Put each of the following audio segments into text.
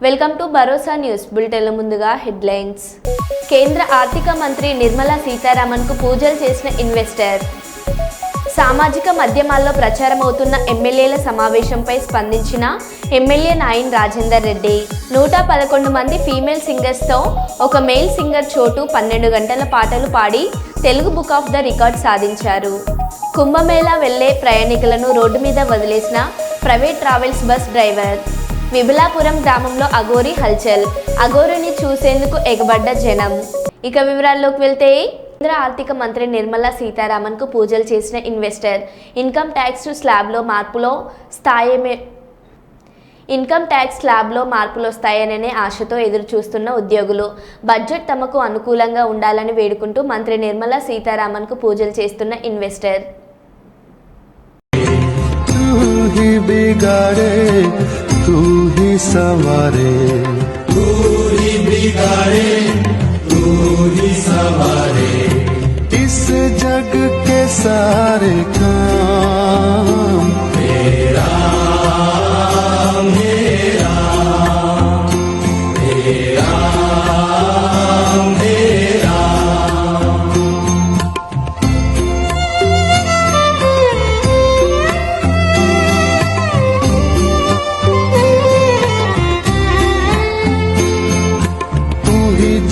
Welcome to Bharosa news బులెటిన్ల ముందుగా headlines. కేంద్ర ఆర్థిక మంత్రి నిర్మలా సీతారామన్కు పూజలు చేసిన ఇన్వెస్టర్. సామాజిక మాధ్యమాల్లో ప్రచారమవుతున్న ఎమ్మెల్యేల సమావేశంపై స్పందించిన ఎమ్మెల్యే నాయిన్ రాజేందర్ రెడ్డి. 111 మంది ఫీమేల్ సింగర్స్తో ఒక మేల్ సింగర్ చోటు 12 గంటల పాటలు పాడి Telugu book of the record సాధించారు. కుంభమేళా వెళ్లే ప్రయాణికులను రోడ్డు మీద వదిలేసిన ప్రైవేట్ ట్రావెల్స్ బస్ డ్రైవర్. విబలాపురం గ్రామంలో అఘోరి హల్చల్. అఘోరిని చూసేందుకు ఎగబడ్డ జనం. ఇక వివరాల్లోకి వెళ్తే, కేంద్ర ఆర్థిక మంత్రి నిర్మలా సీతారామన్కు పూజలు చేసిన ఇన్వెస్టర్. ఇన్కమ్ ట్యాక్స్ స్లాబ్లో మార్పులు వస్తాయనే ఆశతో ఎదురు చూస్తున్న ఉద్యోగులు. బడ్జెట్ తమకు అనుకూలంగా ఉండాలని వేడుకుంటూ మంత్రి నిర్మలా సీతారామన్కు పూజలు చేస్తున్న ఇన్వెస్టర్. तू ही संवारे, तू ही बिगाड़े, तू ही संवारे इस जग के सारे काम तेरा मेरा तेरा मेरा।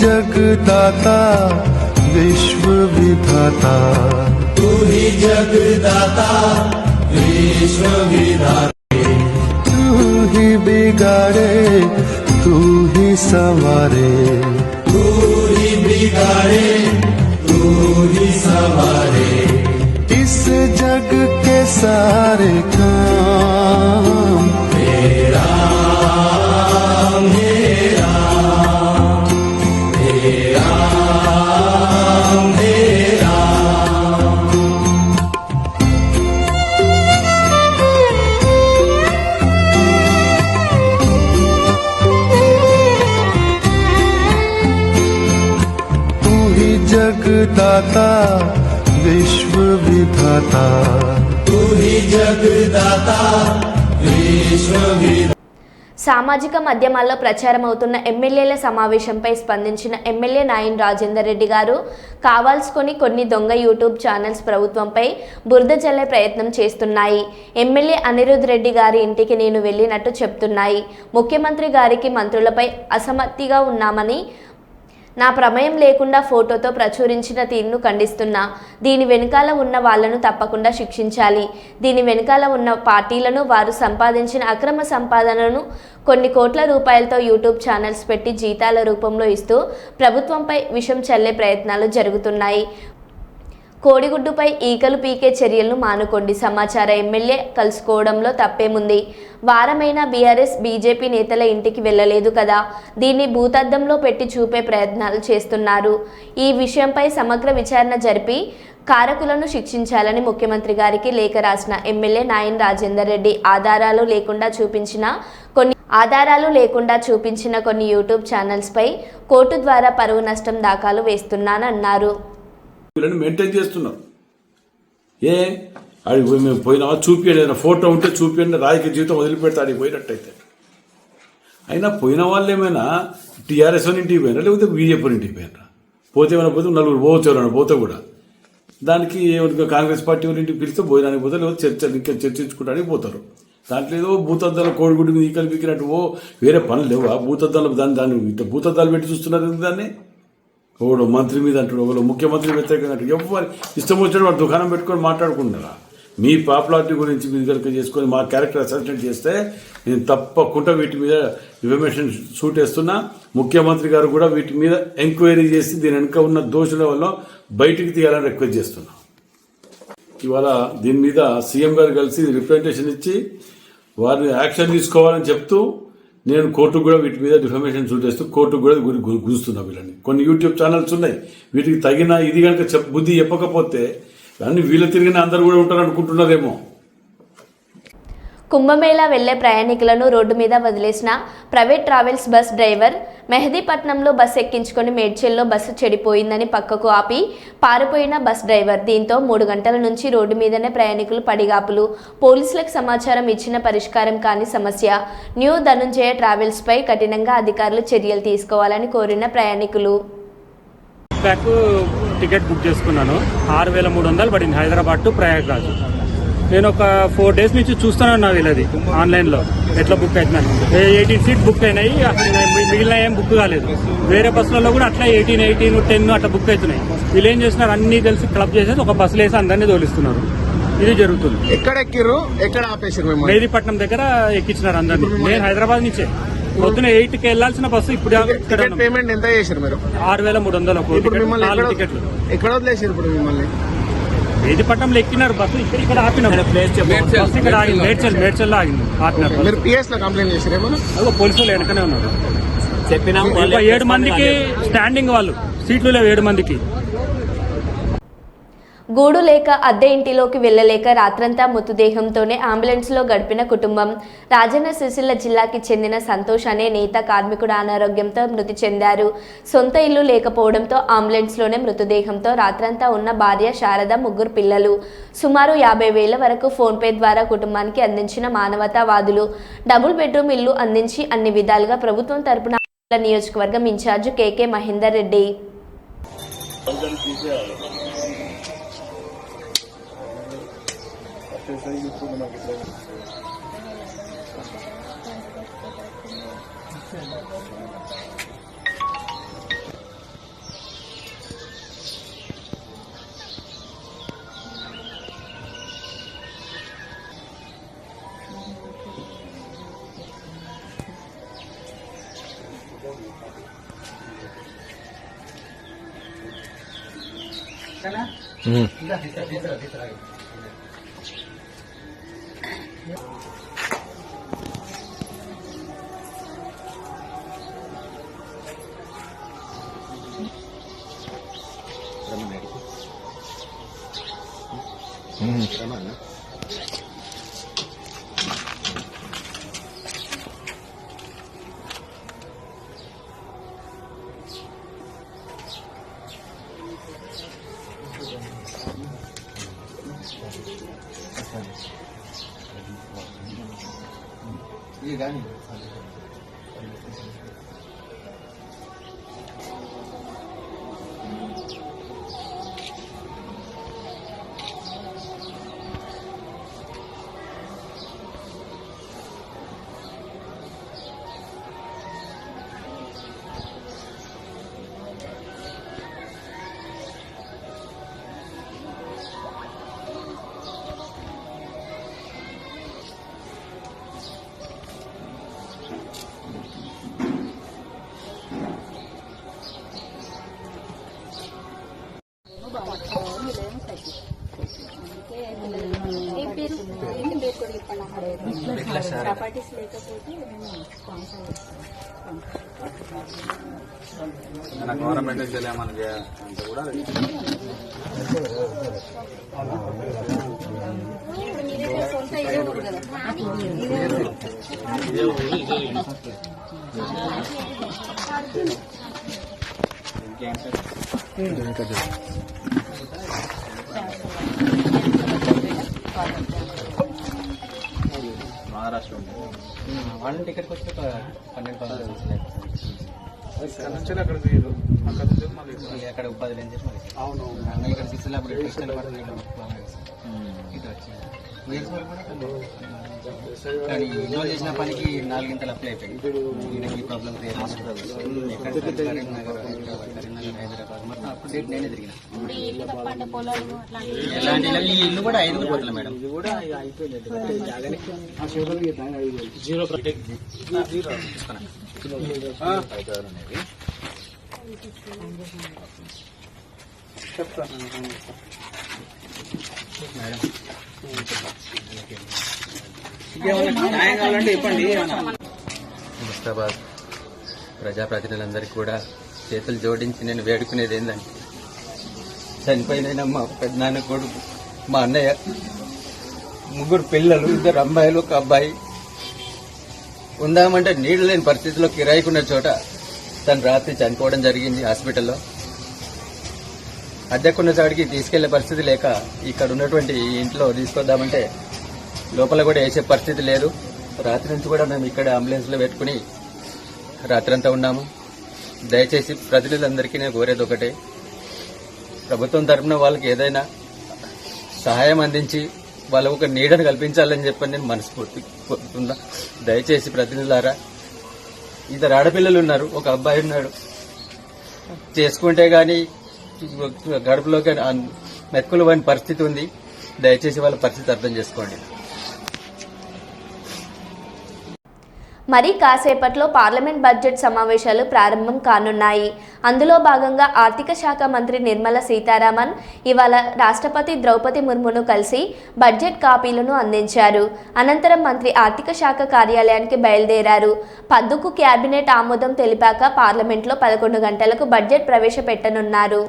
जगदाता विश्व विधाता, तू ही जगदाता विश्व विधाता, तू ही बिगाड़े, तू ही संवारे, तू ही बिगाड़े, तू ही संवारे इस जग के सारे काम तेरा मेरा तेरा मेरा। तू ही जगदाता विश्व विधाता, तू ही जगदाता विश्व विधाता। సామాజిక మాధ్యమాల్లో ప్రచారమవుతున్న ఎమ్మెల్యేల సమావేశంపై స్పందించిన ఎమ్మెల్యే నాయిన్ రాజేందర్ రెడ్డి గారు, కావాల్సుకొని కొన్ని దొంగ యూట్యూబ్ ఛానల్స్ ప్రభుత్వంపై బురద జల్లే ప్రయత్నం చేస్తున్నాయి. ఎమ్మెల్యే అనిరుద్ రెడ్డి గారి ఇంటికి నేను వెళ్ళినట్టు చెప్తున్నాయి. ముఖ్యమంత్రి గారికి మంత్రులపై అసమ్మతిగా ఉన్నామని నా ప్రమేయం లేకుండా ఫోటోతో ప్రచురించిన తీరును ఖండిస్తున్నా. దీని వెనుకాల ఉన్న వాళ్లను తప్పకుండా శిక్షించాలి. దీని వెనుకాల ఉన్న పార్టీలను, వారు సంపాదించిన అక్రమ సంపాదనను కొన్ని కోట్ల రూపాయలతో యూట్యూబ్ ఛానల్స్ పెట్టి జీతాల రూపంలో ఇస్తూ ప్రభుత్వంపై విషం చల్లే ప్రయత్నాలు జరుగుతున్నాయి. కోడిగుడ్డుపై ఈకలు పీకే చర్యలను మానుకోండి. సమాచార ఎమ్మెల్యే కలుసుకోవడంలో తప్పేముంది? వారమైనా బీఆర్ఎస్ బీజేపీ నేతల ఇంటికి వెళ్ళలేదు కదా. దీన్ని భూతద్దంలో పెట్టి చూపే ప్రయత్నాలు చేస్తున్నారు. ఈ విషయంపై సమగ్ర విచారణ జరిపి కారకులను శిక్షించాలని ముఖ్యమంత్రి గారికి లేఖ రాసిన ఎమ్మెల్యే నాయిన్ రాజేందర్ రెడ్డి ఆధారాలు లేకుండా చూపించిన కొన్ని యూట్యూబ్ ఛానల్స్పై కోర్టు ద్వారా పరువు నష్టం దాఖలు వేస్తున్నానన్నారు. మెయింటైన్ చేస్తున్నారు. ఆడికి మేము పోయినామా చూపించండి, ఫోటో ఉంటే చూపించండి, రాజకీయ జీవితం వదిలిపెడితే ఆడికి పోయినట్టయితే. అయినా పోయిన వాళ్ళు ఏమైనా టీఆర్ఎస్ అని ఇంటికి పోయినా, లేకపోతే బీజేపీ ఇంటికి పోయినరా? పోతే ఏమైనా పోతే నలుగురు పోవచ్చు, ఎవరైనా పోతే కూడా దానికి కాంగ్రెస్ పార్టీ వాళ్ళ ఇంటికి పిలిస్తే భోజనానికి పోతే, లేకపోతే ఇంకా చర్చించుకోవడానికి పోతారు. దాంట్లో ఏదో భూతద్దాల కోడిగుడ్డు మీద ఈకలు పీకినట్టు వేరే పనులు లేవు. ఆ భూతద్దాలు దాన్ని భూతద్దాలు పెట్టి చూస్తున్నారు. దాన్ని ఒకడు మంత్రి మీద అంటాడు, ఒకడు ముఖ్యమంత్రి వ్యతిరేకంగా అంటాడు. ఎవరు ఇష్టం వచ్చినట్టు వాడు దుకాణం పెట్టుకొని మాట్లాడుకుంటారా? మీ పాపులారిటీ గురించి మీరు కనుక చేసుకొని మా క్యారెక్టర్ అసెస్మెంట్ చేస్తే నేను తప్పకుండా వీటి మీద ఇన్ఫర్మేషన్ షూట్ వేస్తున్నా. ముఖ్యమంత్రి గారు కూడా వీటి మీద ఎంక్వైరీ చేసి దీని వెనుక ఉన్న దోషుల వల్ల బయటికి తీయాలని రిక్వెస్ట్ చేస్తున్నా. ఇవాళ దీని మీద సీఎం గారు కలిసి రిప్రజెంటేషన్ ఇచ్చి వారిని యాక్షన్ తీసుకోవాలని చెప్తూ నేను కోర్టుకు కూడా వీటి మీద డిఫర్మేషన్ షూట్ చేస్తూ కోర్టుకు కూడా గురుస్తున్నా. వీళ్ళని కొన్ని యూట్యూబ్ ఛానల్స్ ఉన్నాయి, వీటికి తగిన ఇది కనుక బుద్ధి చెప్పకపోతే అన్ని వీళ్ళ తిరిగిన అందరు కూడా ఉంటారు అనుకుంటున్నారేమో. కుంభమేళా వెళ్లే ప్రయాణికులను రోడ్డు మీద వదిలేసిన ప్రైవేట్ ట్రావెల్స్ బస్ డ్రైవర్ మెహదీపట్నంలో బస్సు ఎక్కించుకొని మేడ్చల్లో బస్సు చెడిపోయిందని పక్కకు ఆపి పారిపోయిన బస్ డ్రైవర్. దీంతో 3 గంటల నుంచి రోడ్డు మీదనే ప్రయాణికులు పడిగాపులు. పోలీసులకు సమాచారం ఇచ్చిన పరిష్కారం కాని సమస్య. న్యూ ధనుంజయ ట్రావెల్స్ పై కఠినంగా అధికారులు చర్యలు తీసుకోవాలని కోరిన ప్రయాణికులు. టికెట్ బుక్ చేసుకున్నాను. 6,300 పడింది హైదరాబాద్ టు ప్రయాగ్రాజ్. నేను ఒక 4 days నుంచి చూస్తున్నాను నా వీళ్ళది ఆన్లైన్లో ఎట్లా బుక్ అవుతుందని. 18 సీట్ బుక్ అయినాయి, మిగిలిన ఏం బుక్ కాలేదు. వేరే బస్సులలో కూడా అట్లా 18, 10 అట్లా బుక్ అవుతున్నాయి. వీళ్ళు ఏం చేస్తున్నారు, అన్ని కలిసి క్లబ్ చేసేసి ఒక బస్సులు వేసి అందరినీ తోలిస్తున్నారు. ఇది జరుగుతుంది. ఎక్కడ ఎక్కిర్రు, ఎక్కడ ఆపేసారు? మెహదీపట్నం దగ్గర ఎక్కించినారు అందరినీ. నేను హైదరాబాద్ నుంచే పొద్దున 8కి వెళ్లాల్సిన బస్సు ఇప్పుడు పేమెంట్ ఎంత చేశారు మీరు? 6,300 టికెట్లు. ఎక్కడ వదిలేసారు ఇప్పుడు మిమ్మల్ని? మెహదీపట్నంలో ఎక్కినారు బస్సు, ఇక్కడ ఆపినారు. బస్సు ఇక్కడ ఆగింది, మేడ్చల్లో ఆగింది, ఆపినారు. మీరు పిఎస్ లో కంప్లైంట్ చేశారు ఏమన్నా? పోలీసులు వెనకనే ఉన్నారు. 7 మందికి స్టాండింగ్, వాళ్ళు సీట్లు లేవు 7 మందికి. గూడు లేక అద్దె ఇంటిలోకి వెళ్లలేక రాత్రంతా మృతదేహంతోనే అంబులెన్స్లో గడిపిన కుటుంబం. రాజన్న సిరిసిల్ల జిల్లాకి చెందిన సంతోష్ అనే నేత కార్మికుడు అనారోగ్యంతో మృతి చెందారు. సొంత ఇల్లు లేకపోవడంతో అంబులెన్స్లోనే మృతదేహంతో రాత్రంతా ఉన్న భార్య శారద, 3 పిల్లలు. సుమారు 50,000 వరకు ఫోన్పే ద్వారా కుటుంబానికి అందించిన మానవతావాదులు. డబుల్ బెడ్రూమ్ ఇల్లు అందించి అన్ని విధాలుగా ప్రభుత్వం తరపున నియోజకవర్గం ఇన్ఛార్జ్ కేకే మహేందర్ రెడ్డి. ప్రాపర్టీస్ లేకపోతే గవర్నమెంట్ తెలియమని కూడా సొంత ఇదే ఊరు కదా. మహారాష్ట్ర వాళ్ళ టికెట్కి వచ్చి 12 అక్కడ 10 లేని చెప్పి అవును ఇక్కడ 6 లాభ ఇటు వచ్చింది. కానీ ఇన్వాల్వ్ చేసిన పనికి 4 గంటలు అప్లై అయిపోయింది. ఈ ప్రాబ్లం కరీంనగర్, హైదరాబాద్ మొత్తం అప్పుడు డేట్ నేనే తిరిగిన. ఎలాంటి ఈ ఇల్లు కూడా 5 పోతుంది మేడం. ఇది కూడా అయిపోయింది. ముస్తాబాద్ ప్రజాప్రతినిధులందరికీ కూడా చేతులు జోడించి నేను వేడుకునేది ఏంటంటే, చనిపోయిన మా పెద్దనాన్న కొడుకు, మా అన్నయ్య ముగ్గురు పిల్లలు, 2 అమ్మాయిలు, 1 అబ్బాయి. ఉందామంటే నీళ్లు లేని పరిస్థితిలో కిరాయికున్న చోట తను రాత్రి చనిపోవడం జరిగింది హాస్పిటల్లో. అద్దెకున్న చోటికి తీసుకెళ్లే పరిస్థితి లేక ఇక్కడ ఉన్నటువంటి ఈ ఇంట్లో తీసుకొద్దామంటే లోపల కూడా వేసే పరిస్థితి లేదు. రాత్రి నుంచి కూడా మేము ఇక్కడ అంబులెన్స్ లో పెట్టుకుని రాత్రంతా ఉన్నాము. దయచేసి ప్రజలందరికీ నేను కోరేది ఒకటే, ప్రభుత్వం తరఫున వాళ్ళకి ఏదైనా సహాయం అందించి వాళ్ళకు ఒక నీడను కల్పించాలని చెప్పని నేను మనస్ఫూర్తి కోరుతున్నా. దయచేసి ప్రతినిధులారా, 2 ఆడపిల్లలు ఉన్నారు, 1 అబ్బాయి ఉన్నాడు. చేసుకుంటే గాని గడుపులోకి మెతుకులు పోయిన పరిస్థితి ఉంది. దయచేసి వాళ్ళ పరిస్థితి అర్థం చేసుకోండి. మరి కాసేపట్లో పార్లమెంట్ బడ్జెట్ సమావేశాలు ప్రారంభం కానున్నాయి. అందులో భాగంగా ఆర్థిక శాఖ మంత్రి నిర్మలా సీతారామన్ ఇవాళ రాష్ట్రపతి ద్రౌపది ముర్మును కలిసి బడ్జెట్ కాపీలను అందించారు. అనంతరం మంత్రి ఆర్థిక శాఖ కార్యాలయానికి బయలుదేరారు. పద్దుకు కేబినెట్ ఆమోదం తెలిపాక పార్లమెంట్లో 11 గంటలకు బడ్జెట్ ప్రవేశపెట్టనున్నారు.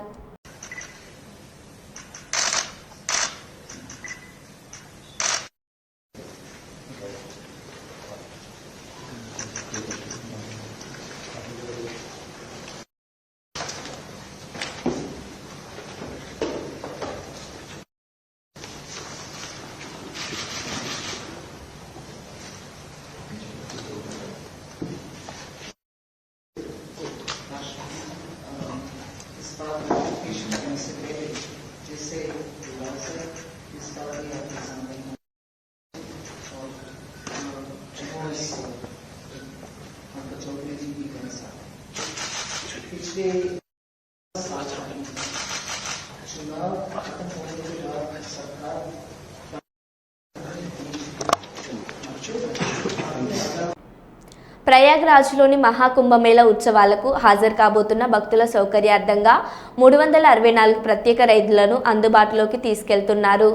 ప్రయాగ్రాజ్లోని మహాకుంభమేళ ఉత్సవాలకు హాజరు కాబోతున్న భక్తుల సౌకర్యార్థంగా 364 ప్రత్యేక రైళ్లను అందుబాటులోకి తీసుకెళ్తున్నారు.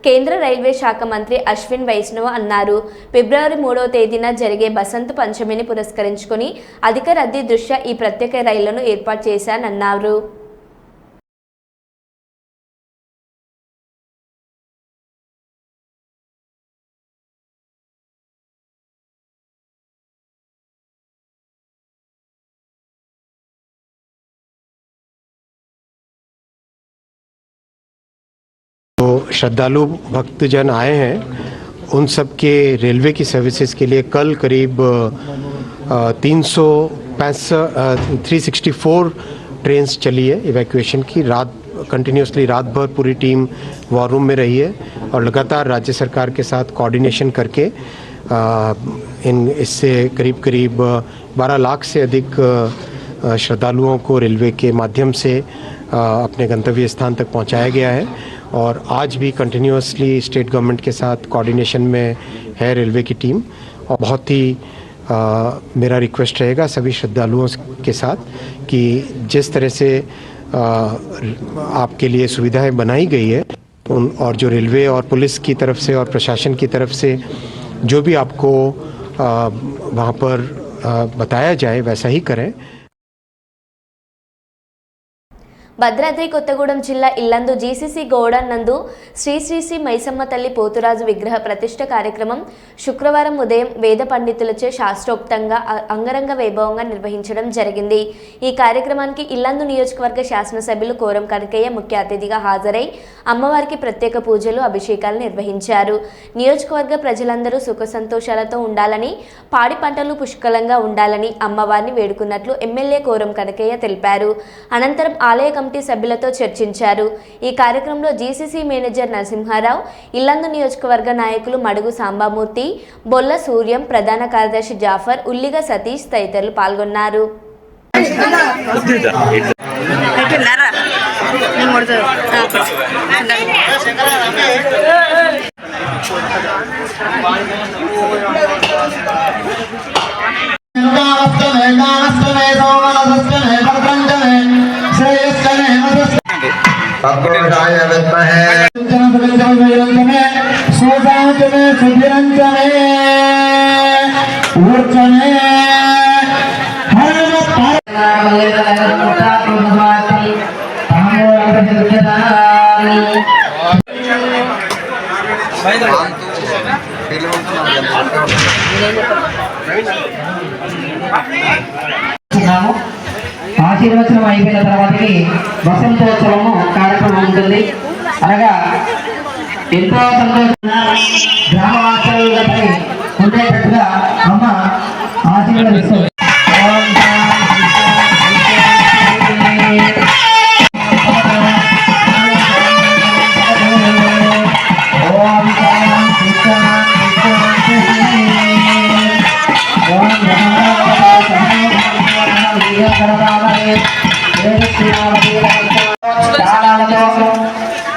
కేంద్ర రైల్వే శాఖ మంత్రి అశ్విన్ వైష్ణవ్ అన్నారు. ఫిబ్రవరి 3వ తేదీన జరిగే బసంత్ పంచమిని పురస్కరించుకుని అధిక రద్దీ దృష్ట్యా ఈ ప్రత్యేక రైళ్లను ఏర్పాటు చేశానన్నారు. तो श्रद्धालु भक्तजन आए हैं, उन सब के रेलवे की सर्विसेज के लिए कल करीब 364 ट्रेन्स चली है इवैक्यूएशन की. कंटिन्यूसली रात भर पूरी टीम वॉर रूम में रही है और लगातार राज्य सरकार के साथ कोऑर्डिनेशन करके इससे करीब 12 लाख से अधिक श्रद्धालुओं को रेलवे के माध्यम से अपने गंतव्य स्थान तक पहुंचाया गया है. और आज भी कंटिन्यूसली स्टेट गवर्नमेंट के साथ कोऑर्डिनेशन में है रेलवे की टीम. और बहुत ही मेरा रिक्वेस्ट रहेगा सभी श्रद्धालुओं के साथ कि जिस तरह से आपके लिए सुविधाएं बनाई गई है और जो रेलवे और पुलिस की तरफ से और प्रशासन की तरफ से जो भी आपको वहाँ पर बताया जाए वैसा ही करें. భద్రాద్రి కొత్తగూడెం జిల్లా ఇల్లందు జీసీసీ గోడౌన్ నందు శ్రీ మైసమ్మ తల్లి పోతురాజు విగ్రహ ప్రతిష్ఠ కార్యక్రమం శుక్రవారం ఉదయం వేద పండితులచే శాస్త్రోక్తంగా అంగరంగ వైభవంగా నిర్వహించడం జరిగింది. ఈ కార్యక్రమానికి ఇల్లందు నియోజకవర్గ శాసనసభ్యులు కోరం కనకయ్య ముఖ్య అతిథిగా హాజరై అమ్మవారికి ప్రత్యేక పూజలు అభిషేకాలు నిర్వహించారు. నియోజకవర్గ ప్రజలందరూ సుఖ సంతోషాలతో ఉండాలని, పాడి పంటలు పుష్కలంగా ఉండాలని అమ్మవారిని వేడుకున్నట్లు ఎమ్మెల్యే కోరం కనకయ్య తెలిపారు. అనంతరం ఆలయ కమిటీ సభ్యులతో చర్చించారు. ఈ కార్యక్రమంలో జీసీసీ మేనేజర్ నరసింహారావు, ఇల్లందు నియోజకవర్గ నాయకులు మడుగు సాంబామూర్తి, బొల్ల సూర్యం, ప్రధాన కార్యదర్శి జాఫర్, ఉల్లిగ సతీష్ తదితరులు పాల్గొన్నారు. కోరుతున్నాము. ఆశీర్వచనం అయిపోయిన తర్వాతకి వసంతోత్సవము కార్యక్రమం ఉంటుంది. అనగా ఎంతో సంతోషంగా గ్రామవాసులపై ఉండేటట్టుగా అమ్మ ఆశీర్వదిస్తుంది.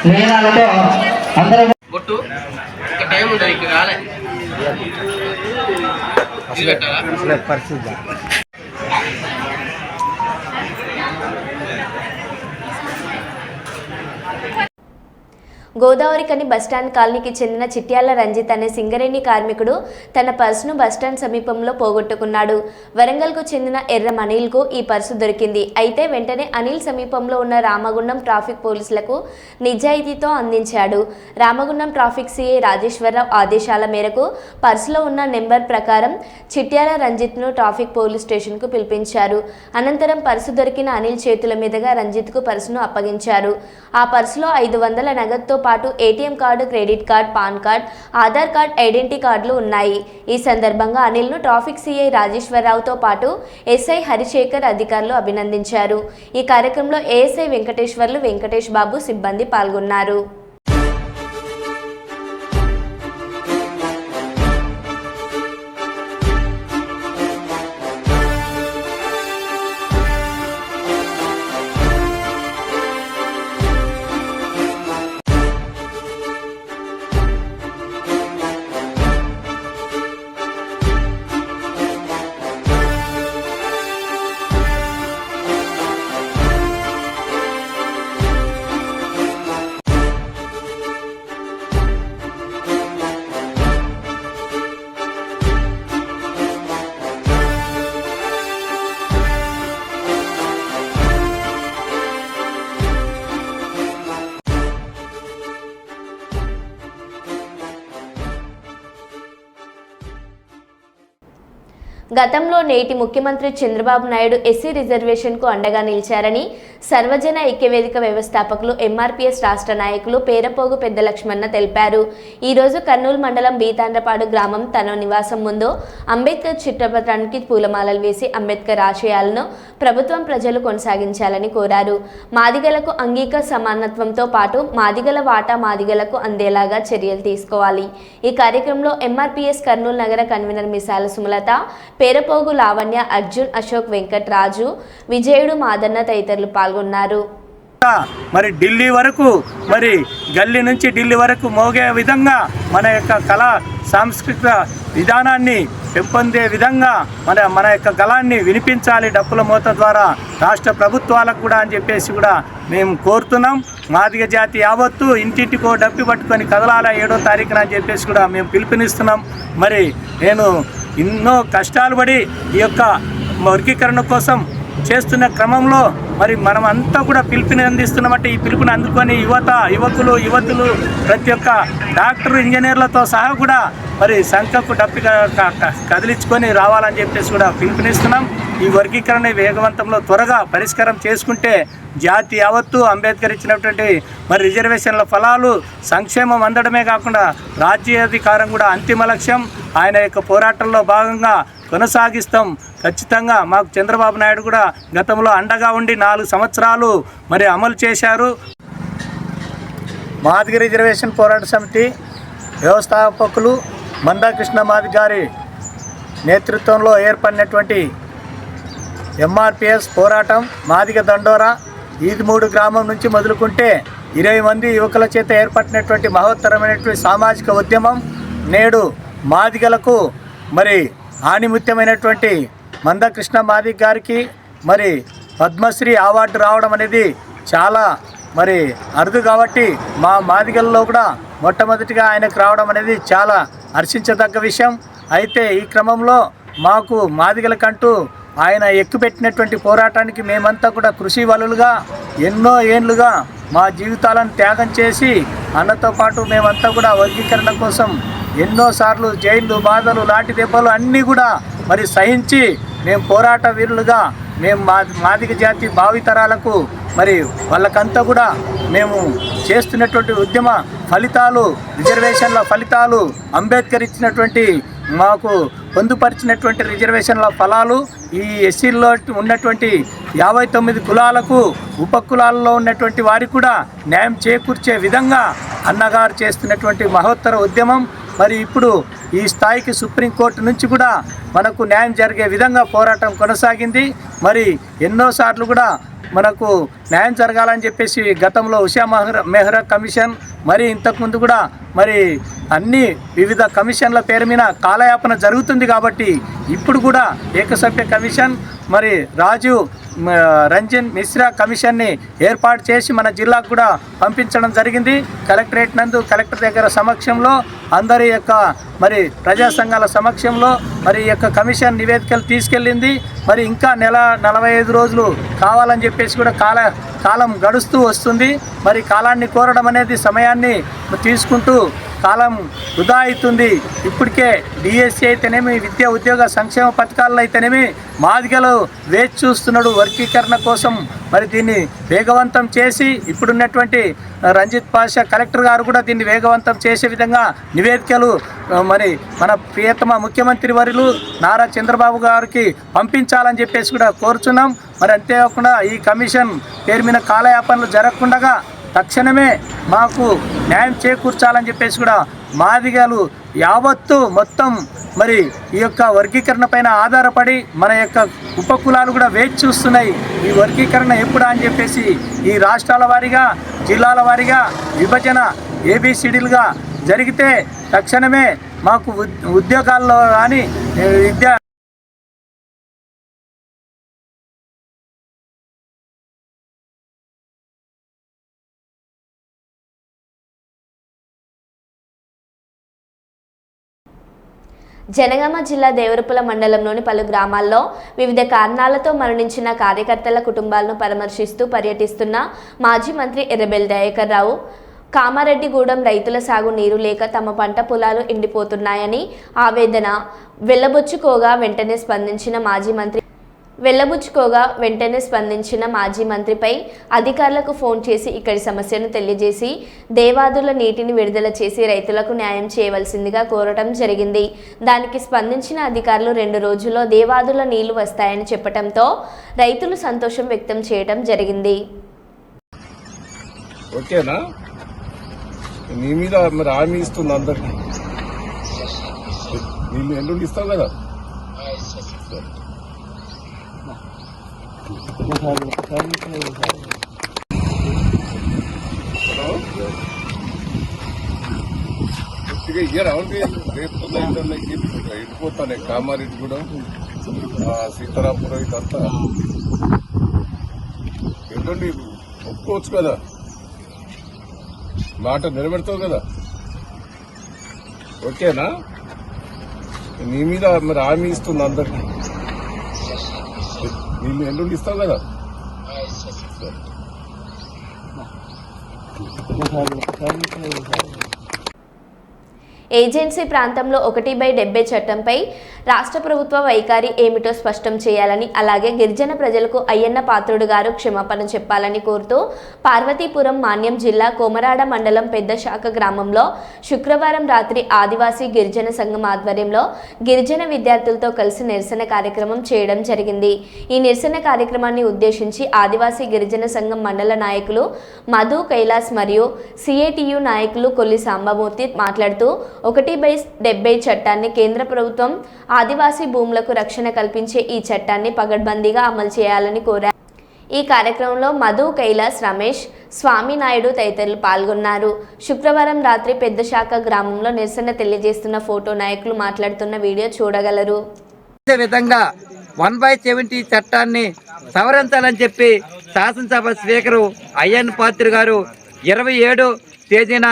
వేదాలతో అందరూ బొట్టు ఒక టైం ఉంటుంది ఇక్కడ రాలే పరిస్థితి. గోదావరికని బస్టాండ్ కాలనీకి చెందిన చిట్యాల రంజిత్ అనే సింగరేణి కార్మికుడు తన పర్సును బస్టాండ్ సమీపంలో పోగొట్టుకున్నాడు. వరంగల్కు చెందిన ఎర్రం అనిల్కు ఈ పర్సు దొరికింది. అయితే వెంటనే అనిల్ సమీపంలో ఉన్న రామగుండం ట్రాఫిక్ పోలీసులకు నిజాయితీతో అందించాడు. రామగుండం ట్రాఫిక్ సిఐ రాజేశ్వరరావు ఆదేశాల మేరకు పర్సులో ఉన్న నెంబర్ ప్రకారం చిట్యాల రంజిత్ను ట్రాఫిక్ పోలీస్ స్టేషన్కు పిలిపించారు. అనంతరం పర్సు దొరికిన అనిల్ చేతుల మీదుగా రంజిత్కు పర్సును అప్పగించారు. ఆ పర్సులో 500 నగదుతో పాటు ATM card, credit card, pan card, Aadhaar card, identity కార్డులు ఉన్నాయి. ఈ సందర్భంగా అనిల్ను ట్రాఫిక్ సిఐ రాజేశ్వరరావుతో పాటు ఎస్ఐ హరిశేఖర్ అధికారులు అభినందించారు. ఈ కార్యక్రమంలో ఏఎస్ఐ వెంకటేశ్వర్లు, వెంకటేష్ బాబు సిబ్బంది పాల్గొన్నారు. గతంలో నేటి ముఖ్యమంత్రి చంద్రబాబు నాయుడు ఎస్సీ రిజర్వేషన్కు అండగా నిలిచారని సర్వజన ఐక్యవేదిక వ్యవస్థాపకులు ఎంఆర్పీఎస్ రాష్ట్ర నాయకులు పేరపోగు పెద్ద లక్ష్మణ తెలిపారు. ఈరోజు కర్నూలు మండలం బీతాండ్రపాడు గ్రామం తన నివాసం ముందు అంబేద్కర్ చిత్రపటానికి పూలమాలలు వేసి అంబేద్కర్ ఆశయాలను ప్రభుత్వం ప్రజలు కొనసాగించాలని కోరారు. మాదిగలకు అంగీక సమానత్వంతో పాటు మాదిగల వాటా మాదిగలకు అందేలాగా చర్యలు తీసుకోవాలి. ఈ కార్యక్రమంలో ఎంఆర్పీఎస్ కర్నూలు నగర కన్వీనర్ మిసాల సుమలత, పేరపోగు లావణ్య, అర్జున్, అశోక్, వెంకట్ రాజు, విజయుడు, మాదన్న తదితరులు పాల్గొన్నారు. మరి ఢిల్లీ వరకు, మరి గల్లీ నుంచి ఢిల్లీ వరకు మోగే విధంగా మన యొక్క కళా సాంస్కృతిక విధానాన్ని పెంపొందే విధంగా మన యొక్క గళాన్ని వినిపించాలి డప్పుల మోత ద్వారా రాష్ట్ర ప్రభుత్వాలకు కూడా అని చెప్పేసి కూడా మేము కోరుతున్నాం. మాదిగ జాతి యావత్తు ఇంటింటికో డప్పి పట్టుకొని కదలాల 7వ తారీఖున అని చెప్పేసి కూడా మేము పిలుపునిస్తున్నాం. మరి నేను ఎన్నో కష్టాలు పడి ఈ యొక్క వర్గీకరణ కోసం చేస్తున్న క్రమంలో మరి మనం అంతా కూడా పిలుపుని అందిస్తున్నామంటే ఈ పిలుపుని అందుకొని యువకులు ప్రతి ఒక్క డాక్టర్, ఇంజనీర్లతో సహా కూడా మరి సంఖ్యకు డప్పి కదిలించుకొని రావాలని చెప్పేసి కూడా పిలుపునిస్తున్నాం. ఈ వర్గీకరణ వేగవంతంలో త్వరగా పరిష్కారం చేసుకుంటే జాతి యావత్తు అంబేద్కర్ ఇచ్చినటువంటి మరి రిజర్వేషన్ల ఫలాలు సంక్షేమం అందడమే కాకుండా రాజ్యాధికారం కూడా అంతిమ లక్ష్యం. ఆయన యొక్క పోరాటంలో భాగంగా కొనసాగిస్తాం. ఖచ్చితంగా మాకు చంద్రబాబు నాయుడు కూడా గతంలో అండగా ఉండి 4 సంవత్సరాలు మరి అమలు చేశారు. మాదిగ రిజర్వేషన్ పోరాట సమితి వ్యవస్థాపకులు మందాకృష్ణ మాదిగ గారి నేతృత్వంలో ఏర్పడినటువంటి ఎంఆర్పిఎస్ పోరాటం మాదిగ దండోరా ఈదిమూడు గ్రామం నుంచి మొదలుకుంటే 20 మంది యువకుల చేత ఏర్పడినటువంటి మహోత్తరమైనటువంటి సామాజిక ఉద్యమం నేడు మాదిగలకు మరి ఆణిముత్యమైనటువంటి మందకృష్ణ మాదిగ గారికి మరి పద్మశ్రీ అవార్డు రావడం అనేది చాలా మరి అరుదు కాబట్టి మా మాదిగల్లో కూడా మొట్టమొదటిగా ఆయనకు రావడం అనేది చాలా హర్షించదగ్గ విషయం. అయితే ఈ క్రమంలో మాకు మాదిగలకంటూ ఆయన ఎక్కుపెట్టినటువంటి పోరాటానికి మేమంతా కూడా కృషి వలులుగా ఎన్నో ఏండ్లుగా మా జీవితాలను త్యాగం చేసి అన్నతో పాటు మేమంతా కూడా వర్గీకరణ కోసం ఎన్నోసార్లు జైళ్ళు, బాధలు, లాఠీ దెబ్బలు అన్నీ కూడా మరి సహించి మేము పోరాట వీరులుగా మేము మాదిగ జాతి భావితరాలకు మరి వాళ్ళకంతా కూడా మేము చేస్తున్నటువంటి ఉద్యమ ఫలితాలు, రిజర్వేషన్ల ఫలితాలు, అంబేద్కర్ ఇచ్చినటువంటి మాకు పొందుపరిచినటువంటి రిజర్వేషన్ల ఫలాలు ఈ ఎస్సీల్లో ఉన్నటువంటి 59 కులాలకు ఉపకులాల్లో ఉన్నటువంటి వారికి కూడా న్యాయం చేకూర్చే విధంగా అన్నగారు చేస్తున్నటువంటి మహోత్తర ఉద్యమం మరి ఇప్పుడు ఈ స్థాయికి సుప్రీంకోర్టు నుంచి కూడా మనకు న్యాయం జరిగే విధంగా పోరాటం కొనసాగింది. మరి ఎన్నోసార్లు కూడా మనకు న్యాయం జరగాలని చెప్పేసి గతంలో ఉషా మెహ్రా కమిషన్ మరి ఇంతకుముందు కూడా మరి అన్ని వివిధ కమిషన్ల పేరు మీద కాలయాపన జరుగుతుంది కాబట్టి ఇప్పుడు కూడా ఏకసభ్య కమిషన్ మరి రాజీవ్ రంజన్ మిశ్రా కమిషన్ని ఏర్పాటు చేసి మన జిల్లాకు కూడా పంపించడం జరిగింది. కలెక్టరేట్ నందు కలెక్టర్ దగ్గర సమక్షంలో అందరి యొక్క మరి ప్రజా సంఘాల సమక్షంలో మరి యొక్క కమిషన్ నివేదికలు తీసుకెళ్ళింది. మరి ఇంకా నెల 45 రోజులు కావాలని చెప్పేసి కూడా కాలం గడుస్తూ వస్తుంది. మరి కాలాన్ని కోరడం అనేది సమయాన్ని తీసుకుంటూ కాలం వృధా అవుతుంది. ఇప్పటికే డిఎస్సి అయితేనేమి, విద్యా ఉద్యోగ సంక్షేమ పథకాల్లో అయితేనేమి మాదిగలు వేచి చూస్తున్నాడు వర్గీకరణ కోసం. మరి దీన్ని వేగవంతం చేసి ఇప్పుడున్నటువంటి రంజిత్ పాషా కలెక్టర్ గారు కూడా దీన్ని వేగవంతం చేసే విధంగా నివేదికలు మరి మన ప్రియతమ ముఖ్యమంత్రి వర్యులు నారా చంద్రబాబు గారికి పంపించాలని చెప్పేసి కూడా కోరుచున్నాం. మరి అంతేకాకుండా ఈ కమిషన్ పేరు మీద కాలయాపనలు జరగకుండా తక్షణమే మాకు న్యాయం చేకూర్చాలని చెప్పేసి కూడా మాదిగలు యావత్తు మొత్తం మరి ఈ యొక్క వర్గీకరణ పైన ఆధారపడి మన యొక్క ఉపకులాలు కూడా వేచి చూస్తున్నాయి. ఈ వర్గీకరణ ఎప్పుడా అని చెప్పేసి ఈ రాష్ట్రాల వారీగా, జిల్లాల వారీగా విభజన ఏబిసిడీలుగా జరిగితే తక్షణమే మాకు ఉద్యోగాల్లో కానీ విద్యా జనగామ జిల్లా దేవరపుల మండలంలోని పలు గ్రామాల్లో వివిధ కారణాలతో మరణించిన కార్యకర్తల కుటుంబాలను పరామర్శిస్తూ పర్యటిస్తున్న మాజీ మంత్రి ఎర్రబెల్లి దయాకర్ రావు కామారెడ్డిగూడెం రైతుల సాగు నీరు లేక తమ పంట పొలాలు ఎండిపోతున్నాయని ఆవేదన వెళ్లబుచ్చుకోగా వెంటనే స్పందించిన మాజీ మంత్రిపై అధికారులకు ఫోన్ చేసి ఇక్కడి సమస్యను తెలియజేసి దేవాదుల నీటిని విడుదల చేసి రైతులకు న్యాయం చేయవలసిందిగా కోరటం జరిగింది. దానికి స్పందించిన అధికారులు 2 రోజుల్లో దేవాదుల నీళ్లు వస్తాయని చెప్పడంతో రైతులు సంతోషం వ్యక్తం చేయడం జరిగింది. ఓకేనా? నీ మీద మరి హామీ ఇస్తుంది అందరికి. నీళ్ళు ఎల్లుండి ఇస్తావు కదా? ఇయ్యరా రేపు ఎండిపోతానే కామారెడ్డి కూడా సీతారాంపురం ఇదంతా ఎల్లుండి ఒప్పుకోవచ్చు కదా, మాట నిలబెడతావు కదా? ఓకేనా? నీ మీద మరి హామీ ఇస్తుంది అందరికి. నీళ్ళు ఎల్లుండి ఇస్తావు కదా? ఏజెన్సీ ప్రాంతంలో 1/70 చట్టంపై రాష్ట్ర ప్రభుత్వ వైఖరి ఏమిటో స్పష్టం చేయాలని, అలాగే గిరిజన ప్రజలకు అయ్యన్న పాత్రుడు గారు క్షమాపణ చెప్పాలని కోరుతూ పార్వతీపురం మాన్యం జిల్లా కోమరాడ మండలం పెద్ద శాఖ గ్రామంలో శుక్రవారం రాత్రి ఆదివాసీ గిరిజన సంఘం ఆధ్వర్యంలో గిరిజన విద్యార్థులతో కలిసి నిరసన కార్యక్రమం చేయడం జరిగింది. ఈ నిరసన కార్యక్రమాన్ని ఉద్దేశించి ఆదివాసీ గిరిజన సంఘం మండల నాయకులు మధు కైలాస్ మరియు సిఐటియు నాయకులు కొల్లి సాంబమూర్తి మాట్లాడుతూ 1/70 చట్టాన్ని కేంద్ర ప్రభుత్వం ఆదివాసీ భూములకు రక్షణ కల్పించే ఈ చట్టాన్ని పగడ్బందీగా అమలు చేయాలని కోరారు. ఈ కార్యక్రమంలో మధు కైలాస్, రమేష్, స్వామి నాయుడు తదితరులు పాల్గొన్నారు. శుక్రవారం రాత్రి పెద్ద శాఖ గ్రామంలో నిరసన తెలియజేస్తున్న ఫోటో నాయకులు మాట్లాడుతున్న వీడియో చూడగలరు. విధంగా 1/70 చట్టాన్ని సవరించాలని చెప్పి శాసనసభ స్పీకరు అయ్యన్న పాత్రుడు గారు 27 తేదీన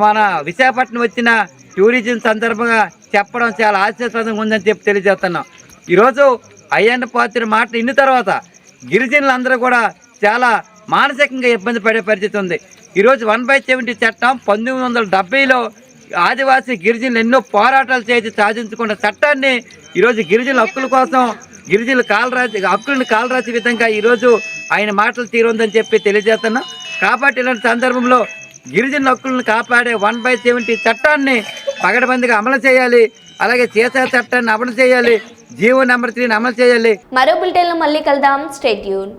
మన విశాఖపట్నం వచ్చిన టూరిజం సందర్భంగా చెప్పడం చాలా ఆశ్చర్యప్రదంగా ఉందని చెప్పి తెలియజేస్తున్నాం. ఈరోజు అయ్యన్న పాత్రుడి మాట ఇన్న తర్వాత గిరిజనులందరూ కూడా చాలా మానసికంగా ఇబ్బంది పడే పరిస్థితి ఉంది. ఈరోజు 1/70 చట్టం 1970లో ఆదివాసీ గిరిజనులు ఎన్నో పోరాటాలు చేసి సాధించుకున్న చట్టాన్ని ఈరోజు గిరిజనుల హక్కుల కోసం గిరిజనుల హక్కులను కాలరాసే విధంగా ఈరోజు ఆయన మాటలు తీరుందని చెప్పి తెలియజేస్తున్నాం. కాబట్టి ఇలాంటి సందర్భంలో గిరిజనుల హక్కులను కాపాడే 1/70 చట్టాన్ని పగడబందిగా అమలు చేయాలి. అలాగే చేసే చట్టాన్ని అమలు చేయాలి. జీవో నెంబర్ 3ని అమలు చేయాలి. మరో బులెటిన్లో మళ్ళీ కలుద్దాం. Stay tune.